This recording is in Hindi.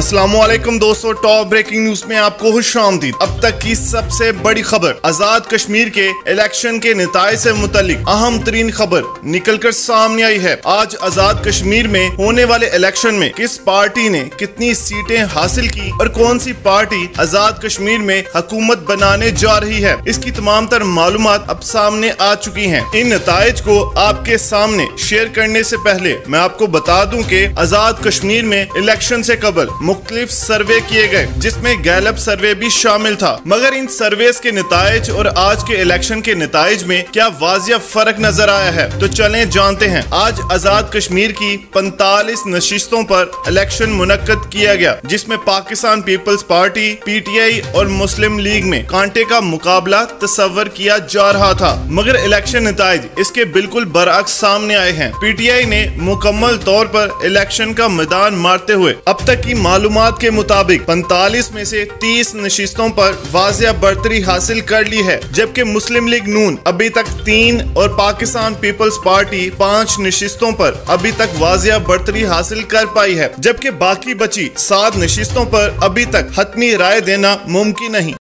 अस्सलामुअलैकुम दोस्तों, टॉप ब्रेकिंग न्यूज में आपको खुशामदीद। अब तक की सबसे बड़ी खबर, आजाद कश्मीर के इलेक्शन के नताइज से मुतालिक अहम तरीन खबर निकलकर सामने आई है। आज आजाद कश्मीर में होने वाले इलेक्शन में किस पार्टी ने कितनी सीटें हासिल की और कौन सी पार्टी आजाद कश्मीर में हुकूमत बनाने जा रही है, इसकी तमाम तर मालूमात अब सामने आ चुकी हैं। इन नताइज को आपके सामने शेयर करने से पहले मैं आपको बता दूं कि आजाद कश्मीर में इलेक्शन से कबल मुख्तलिफ सर्वे किए गए, जिसमें गैलप सर्वे भी शामिल था। मगर इन सर्वेस के नताइज और आज के इलेक्शन के नताइज में क्या वाजिया फर्क नजर आया है, तो चलें जानते हैं। आज आजाद कश्मीर की 45 नशिस्तों पर इलेक्शन मुनक्कद किया गया, जिसमें पाकिस्तान पीपल्स पार्टी, PTI और मुस्लिम लीग में कांटे का मुकाबला तस्वर किया जा रहा था। मगर इलेक्शन नताइज इसके बिल्कुल बरअक्स सामने आए हैं। PTI ने मुकम्मल तौर पर इलेक्शन का मैदान मारते हुए अब तक की मालूमात के मुताबिक 45 में से 30 नशिस्तों पर वाजिया बढ़तरी हासिल कर ली है, जबकि मुस्लिम लीग नून अभी तक 3 और पाकिस्तान पीपल्स पार्टी 5 नशिस्तों पर अभी तक वाजिया बढ़तरी हासिल कर पाई है, जबकि बाकी बची 7 नशिस्तों पर अभी तक हतमी राय देना मुमकिन नहीं।